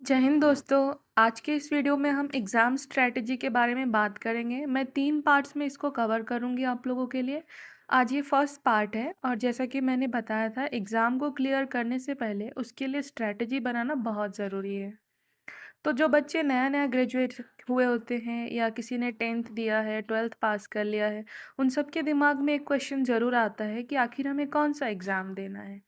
जय हिंद दोस्तों। आज के इस वीडियो में हम एग्ज़ाम स्ट्रैटेजी के बारे में बात करेंगे। मैं 3 पार्ट्स में इसको कवर करूँगी आप लोगों के लिए। आज ये फर्स्ट पार्ट है और जैसा कि मैंने बताया था एग्ज़ाम को क्लियर करने से पहले उसके लिए स्ट्रैटेजी बनाना बहुत ज़रूरी है। तो जो बच्चे नया-नया ग्रेजुएट हुए होते हैं या किसी ने 10th दिया है, 12th पास कर लिया है, उन सब के दिमाग में एक क्वेश्चन ज़रूर आता है कि आखिर हमें कौन-सा एग्ज़ाम देना है।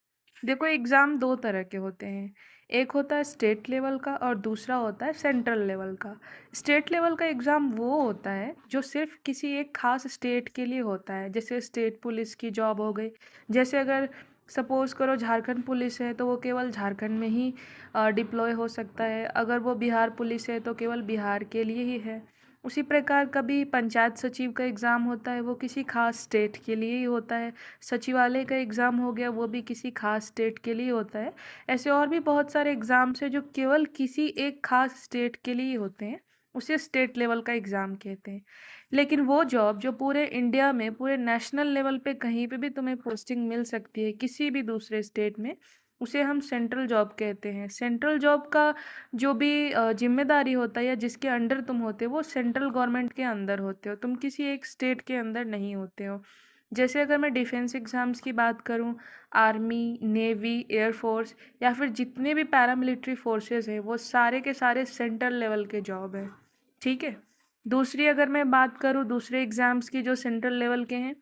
देखो एग्ज़ाम 2 तरह के होते हैं। एक होता है स्टेट लेवल का और दूसरा होता है सेंट्रल लेवल का। स्टेट लेवल का एग्ज़ाम वो होता है जो सिर्फ़ किसी एक ख़ास स्टेट के लिए होता है, जैसे स्टेट पुलिस की जॉब हो गई। जैसे अगर सपोज़ करो झारखंड पुलिस है तो वो केवल झारखंड में ही डिप्लॉय हो सकता है। अगर वो बिहार पुलिस है तो केवल बिहार के लिए ही है। उसी प्रकार कभी पंचायत सचिव का एग्ज़ाम होता है, वो किसी ख़ास स्टेट के लिए ही होता है। सचिवालय का एग्ज़ाम हो गया, वो भी किसी ख़ास स्टेट के लिए होता है। ऐसे और भी बहुत सारे एग्ज़ाम्स हैं जो केवल किसी एक ख़ास स्टेट के लिए ही होते हैं, उसे स्टेट लेवल का एग्ज़ाम कहते हैं। लेकिन वो जॉब जो पूरे इंडिया में, पूरे नेशनल लेवल पे कहीं पे भी तुम्हें पोस्टिंग मिल सकती है, किसी भी दूसरे स्टेट में, उसे हम सेंट्रल जॉब कहते हैं। सेंट्रल जॉब का जो भी ज़िम्मेदारी होता है या जिसके अंडर तुम होते हो, वो सेंट्रल गवर्नमेंट के अंदर होते हो, तुम किसी एक स्टेट के अंदर नहीं होते हो। जैसे अगर मैं डिफेंस एग्ज़ाम्स की बात करूं, आर्मी, नेवी, एयर फोर्स या फिर जितने भी पैरामिलिट्री फोर्सेस हैं, वो सारे के सारे सेंट्रल लेवल के जॉब हैं। ठीक है। दूसरी अगर मैं बात करूं दूसरे एग्ज़ाम्स की जो सेंट्रल लेवल के हैं,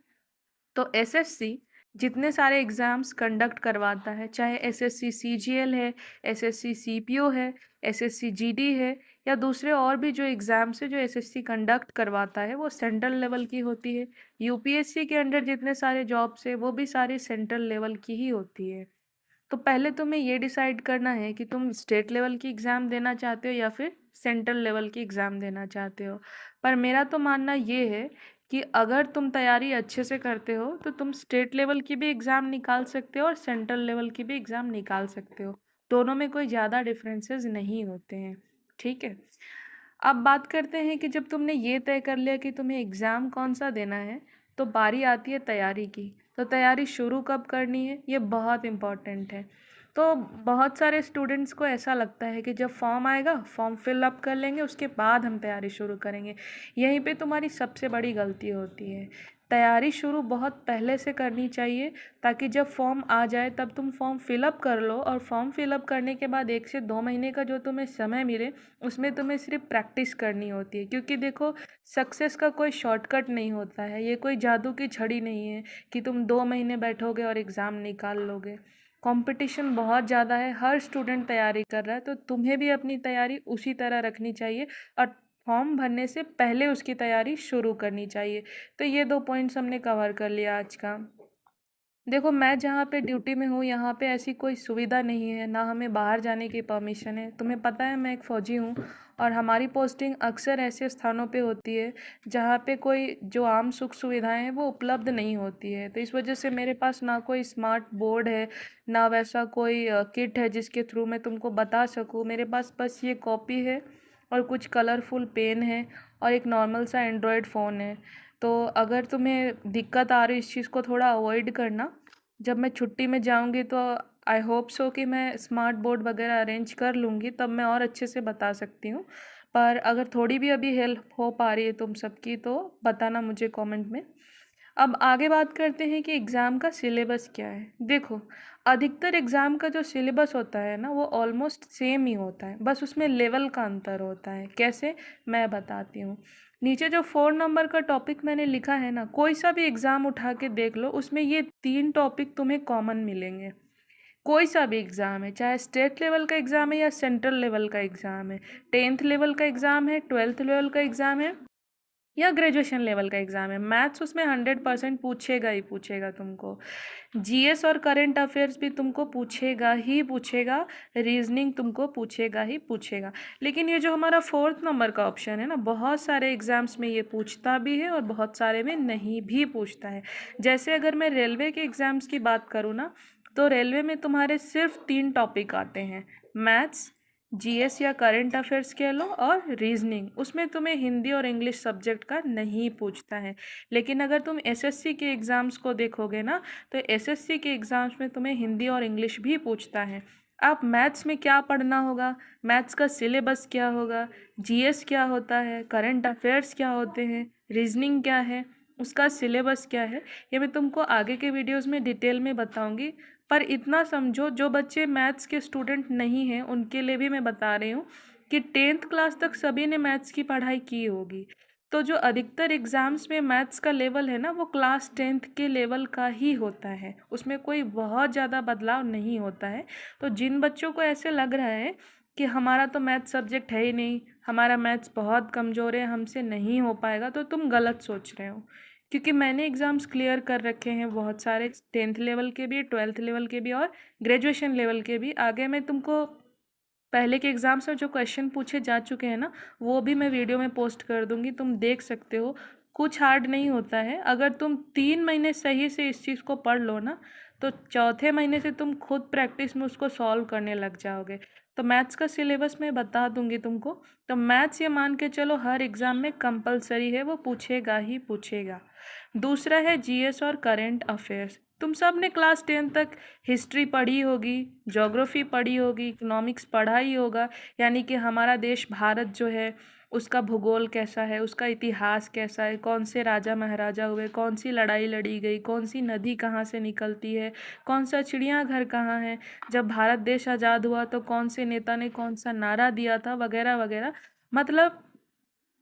तो एसएससी जितने सारे एग्ज़ाम्स कंडक्ट करवाता है, चाहे एसएससी सीजीएल है, एसएससी सीपीओ है, एसएससी जीडी है या दूसरे और भी जो एग्ज़ाम्स है जो एसएससी कंडक्ट करवाता है, वो सेंट्रल लेवल की होती है। यूपीएससी के अंडर जितने सारे जॉब्स है वो भी सारी सेंट्रल लेवल की ही होती है। तो पहले तुम्हें ये डिसाइड करना है कि तुम स्टेट लेवल की एग्ज़ाम देना चाहते हो या फिर सेंट्रल लेवल की एग्ज़ाम देना चाहते हो। पर मेरा तो मानना ये है कि अगर तुम तैयारी अच्छे से करते हो तो तुम स्टेट लेवल की भी एग्ज़ाम निकाल सकते हो और सेंट्रल लेवल की भी एग्ज़ाम निकाल सकते हो। दोनों में कोई ज़्यादा डिफरेंसेस नहीं होते हैं। ठीक है। अब बात करते हैं कि जब तुमने ये तय कर लिया कि तुम्हें एग्ज़ाम कौन सा देना है, तो बारी आती है तैयारी की। तो तैयारी शुरू कब करनी है, ये बहुत इम्पॉर्टेंट है। तो बहुत सारे स्टूडेंट्स को ऐसा लगता है कि जब फॉर्म आएगा, फॉर्म फिल अप कर लेंगे, उसके बाद हम तैयारी शुरू करेंगे। यहीं पे तुम्हारी सबसे बड़ी गलती होती है। तैयारी शुरू बहुत पहले से करनी चाहिए, ताकि जब फॉर्म आ जाए तब तुम फॉर्म फिल अप कर लो और फॉर्म फिल अप करने के बाद 1 से 2 महीने का जो तुम्हें समय मिले, उसमें तुम्हें सिर्फ प्रैक्टिस करनी होती है। क्योंकि देखो, सक्सेस का कोई शॉर्टकट नहीं होता है, ये कोई जादू की छड़ी नहीं है कि तुम 2 महीने बैठोगे और एग्ज़ाम निकाल लोगे। कंपटीशन बहुत ज़्यादा है, हर स्टूडेंट तैयारी कर रहा है, तो तुम्हें भी अपनी तैयारी उसी तरह रखनी चाहिए और फॉर्म भरने से पहले उसकी तैयारी शुरू करनी चाहिए। तो ये 2 पॉइंट्स हमने कवर कर लिया आज का। देखो, मैं जहाँ पे ड्यूटी में हूँ यहाँ पे ऐसी कोई सुविधा नहीं है, ना हमें बाहर जाने की परमिशन है। तुम्हें पता है मैं एक फ़ौजी हूँ और हमारी पोस्टिंग अक्सर ऐसे स्थानों पे होती है जहाँ पे कोई जो आम सुख सुविधाएं हैं वो उपलब्ध नहीं होती है। तो इस वजह से मेरे पास ना कोई स्मार्ट बोर्ड है, ना वैसा कोई किट है जिसके थ्रू मैं तुमको बता सकूँ। मेरे पास बस ये कॉपी है और कुछ कलरफुल पेन है और एक नॉर्मल सा एंड्रॉयड फ़ोन है। तो अगर तुम्हें दिक्कत आ रही, इस चीज़ को थोड़ा अवॉइड करना। जब मैं छुट्टी में जाऊंगी तो आई होप सो कि मैं स्मार्ट बोर्ड वगैरह अरेंज कर लूँगी, तब मैं और अच्छे से बता सकती हूँ। पर अगर थोड़ी भी अभी हेल्प हो पा रही है तुम सबकी तो बताना मुझे कमेंट में। अब आगे बात करते हैं कि एग्ज़ाम का सिलेबस क्या है। देखो, अधिकतर एग्ज़ाम का जो सिलेबस होता है ना वो ऑलमोस्ट सेम ही होता है, बस उसमें लेवल का अंतर होता है। कैसे, मैं बताती हूँ। नीचे जो 4 नंबर का टॉपिक मैंने लिखा है ना, कोई सा भी एग्ज़ाम उठा के देख लो, उसमें ये 3 टॉपिक तुम्हें कॉमन मिलेंगे। कोई सा भी एग्ज़ाम है, चाहे स्टेट लेवल का एग्ज़ाम है या सेंट्रल लेवल का एग्ज़ाम है, 10th लेवल का एग्ज़ाम है, 12th लेवल का एग्ज़ाम है या ग्रेजुएशन लेवल का एग्ज़ाम है, मैथ्स उसमें 100% पूछेगा ही पूछेगा तुमको। जीएस और करंट अफेयर्स भी तुमको पूछेगा ही पूछेगा, रीजनिंग तुमको पूछेगा ही पूछेगा। लेकिन ये जो हमारा 4th नंबर का ऑप्शन है ना, बहुत सारे एग्ज़ाम्स में ये पूछता भी है और बहुत सारे में नहीं भी पूछता है। जैसे अगर मैं रेलवे के एग्ज़ाम्स की बात करूँ ना, तो रेलवे में तुम्हारे सिर्फ 3 टॉपिक आते हैं, मैथ्स, जीएस या करंट अफेयर्स कह लो और रीजनिंग। उसमें तुम्हें हिंदी और इंग्लिश सब्जेक्ट का नहीं पूछता है। लेकिन अगर तुम एसएससी के एग्ज़ाम्स को देखोगे ना, तो एसएससी के एग्ज़ाम्स में तुम्हें हिंदी और इंग्लिश भी पूछता है। आप मैथ्स में क्या पढ़ना होगा, मैथ्स का सिलेबस क्या होगा, जीएस क्या होता है, करंट अफेयर्स क्या होते हैं, रीजनिंग क्या है, उसका सिलेबस क्या है, ये मैं तुमको आगे के वीडियोस में डिटेल में बताऊंगी। पर इतना समझो, जो बच्चे मैथ्स के स्टूडेंट नहीं हैं उनके लिए भी मैं बता रही हूँ कि 10th क्लास तक सभी ने मैथ्स की पढ़ाई की होगी। तो जो अधिकतर एग्ज़ाम्स में मैथ्स का लेवल है ना, वो क्लास 10th के लेवल का ही होता है, उसमें कोई बहुत ज़्यादा बदलाव नहीं होता है। तो जिन बच्चों को ऐसे लग रहा है कि हमारा तो मैथ सब्जेक्ट है ही नहीं, हमारा मैथ्स बहुत कमज़ोर है, हमसे नहीं हो पाएगा, तो तुम गलत सोच रहे हो। क्योंकि मैंने एग्ज़ाम्स क्लियर कर रखे हैं बहुत सारे, 10th लेवल के भी, 12th लेवल के भी और ग्रेजुएशन लेवल के भी। आगे मैं तुमको पहले के एग्ज़ाम्स में जो क्वेश्चन पूछे जा चुके हैं ना, वो भी मैं वीडियो में पोस्ट कर दूंगी, तुम देख सकते हो। कुछ हार्ड नहीं होता है, अगर तुम 3 महीने सही से इस चीज़ को पढ़ लो ना, तो चौथे महीने से तुम खुद प्रैक्टिस में उसको सॉल्व करने लग जाओगे। तो मैथ्स का सिलेबस मैं बता दूंगी तुमको। तो मैथ्स ये मान के चलो हर एग्ज़ाम में कंपलसरी है, वो पूछेगा ही पूछेगा। दूसरा है जीएस और करंट अफेयर्स। तुम सब ने क्लास 10 तक हिस्ट्री पढ़ी होगी, ज्योग्राफी पढ़ी होगी, इकोनॉमिक्स पढ़ा ही होगा। यानी कि हमारा देश भारत जो है, उसका भूगोल कैसा है, उसका इतिहास कैसा है, कौन से राजा महाराजा हुए, कौन सी लड़ाई लड़ी गई, कौन सी नदी कहाँ से निकलती है, कौन सा चिड़ियाघर कहाँ है, जब भारत देश आज़ाद हुआ तो कौन से नेता ने कौन सा नारा दिया था, वगैरह वगैरह। मतलब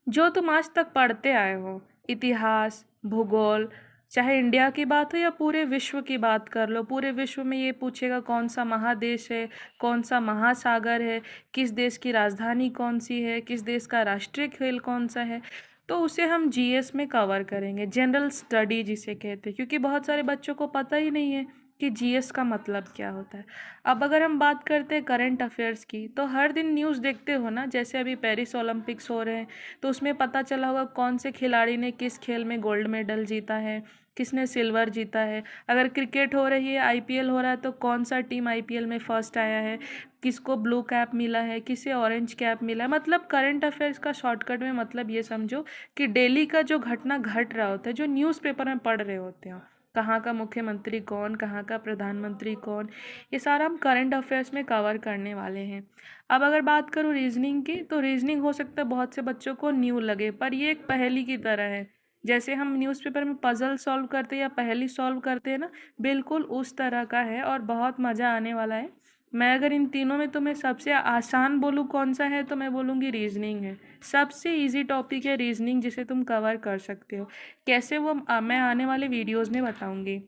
जो तुम आज तक पढ़ते आए हो, इतिहास, भूगोल, चाहे इंडिया की बात हो या पूरे विश्व की बात कर लो, पूरे विश्व में ये पूछेगा कौन सा महादेश है, कौन सा महासागर है, किस देश की राजधानी कौन सी है, किस देश का राष्ट्रीय खेल कौन सा है, तो उसे हम जीएस में कवर करेंगे, जनरल स्टडी जिसे कहते हैं। क्योंकि बहुत सारे बच्चों को पता ही नहीं है कि जीएस का मतलब क्या होता है। अब अगर हम बात करते हैं करंट अफेयर्स की, तो हर दिन न्यूज़ देखते हो ना, जैसे अभी पेरिस ओलंपिक्स हो रहे हैं, तो उसमें पता चला होगा कौन से खिलाड़ी ने किस खेल में गोल्ड मेडल जीता है, किसने सिल्वर जीता है। अगर क्रिकेट हो रही है, आईपीएल हो रहा है, तो कौन सा टीम आईपीएल में फर्स्ट आया है, किसको ब्लू कैप मिला है, किसे ऑरेंज कैप मिला है। मतलब करंट अफेयर्स का शॉर्टकट में मतलब ये समझो कि डेली का जो घटना घट रहा होता है, जो न्यूज़पेपर में पढ़ रहे होते हो, कहाँ का मुख्यमंत्री कौन, कहाँ का प्रधानमंत्री कौन, ये सारा हम करंट अफेयर्स में कवर करने वाले हैं। अब अगर बात करूँ रीजनिंग की, तो रीजनिंग हो सकता है बहुत से बच्चों को न्यू लगे, पर ये एक पहेली की तरह है। जैसे हम न्यूज़पेपर में पजल सॉल्व करते हैं या पहेली सॉल्व करते हैं ना, बिल्कुल उस तरह का है और बहुत मज़ा आने वाला है। मैं अगर इन तीनों में तुम्हें सबसे आसान बोलूँ कौन सा है, तो मैं बोलूँगी रीजनिंग है। सबसे इजी टॉपिक है रीजनिंग, जिसे तुम कवर कर सकते हो। कैसे, वो मैं आने वाले वीडियोज़ में बताऊँगी।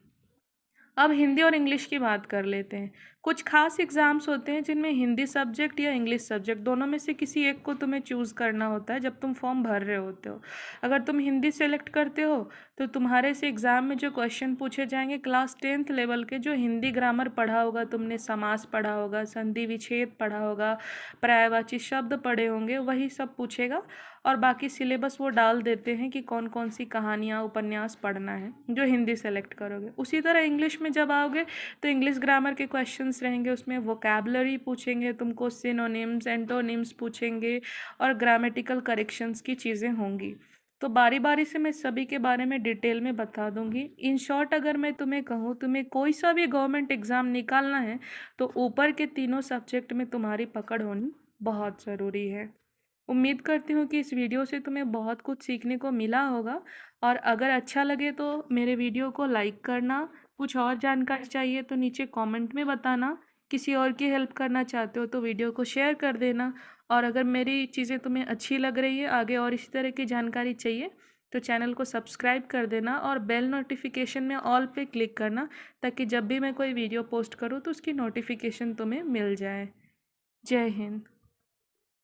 अब हिंदी और इंग्लिश की बात कर लेते हैं। कुछ खास एग्ज़ाम्स होते हैं जिनमें हिंदी सब्जेक्ट या इंग्लिश सब्जेक्ट दोनों में से किसी एक को तुम्हें चूज़ करना होता है जब तुम फॉर्म भर रहे होते हो। अगर तुम हिंदी सेलेक्ट करते हो, तो तुम्हारे से एग्ज़ाम में जो क्वेश्चन पूछे जाएंगे क्लास 10th लेवल के, जो हिंदी ग्रामर पढ़ा होगा तुमने, समास पढ़ा होगा, संधि विच्छेद पढ़ा होगा, पर्यायवाची शब्द पढ़े होंगे, वही सब पूछेगा। और बाकी सिलेबस वो डाल देते हैं कि कौन कौन सी कहानियाँ, उपन्यास पढ़ना है, जो हिंदी सेलेक्ट करोगे। उसी तरह इंग्लिश में जब आओगे, तो इंग्लिश ग्रामर के क्वेश्चंस रहेंगे, उसमें वोकैबलरी पूछेंगे तुमको, सिनोनिम्स, एंटोनिम्स पूछेंगे, और ग्रामेटिकल करेक्शंस की चीज़ें होंगी। तो बारी बारी से मैं सभी के बारे में डिटेल में बता दूंगी। इन शॉर्ट अगर मैं तुम्हें कहूँ, तुम्हें कोई सा भी गवर्नमेंट एग्ज़ाम निकालना है, तो ऊपर के तीनों सब्जेक्ट में तुम्हारी पकड़ होनी बहुत ज़रूरी है। उम्मीद करती हूँ कि इस वीडियो से तुम्हें बहुत कुछ सीखने को मिला होगा। और अगर अच्छा लगे तो मेरे वीडियो को लाइक करना। कुछ और जानकारी चाहिए तो नीचे कमेंट में बताना। किसी और की हेल्प करना चाहते हो तो वीडियो को शेयर कर देना। और अगर मेरी चीज़ें तुम्हें अच्छी लग रही है, आगे और इसी तरह की जानकारी चाहिए, तो चैनल को सब्सक्राइब कर देना और बेल नोटिफिकेशन में ऑल पे क्लिक करना, ताकि जब भी मैं कोई वीडियो पोस्ट करूँ तो उसकी नोटिफिकेशन तुम्हें मिल जाए। जय हिंद।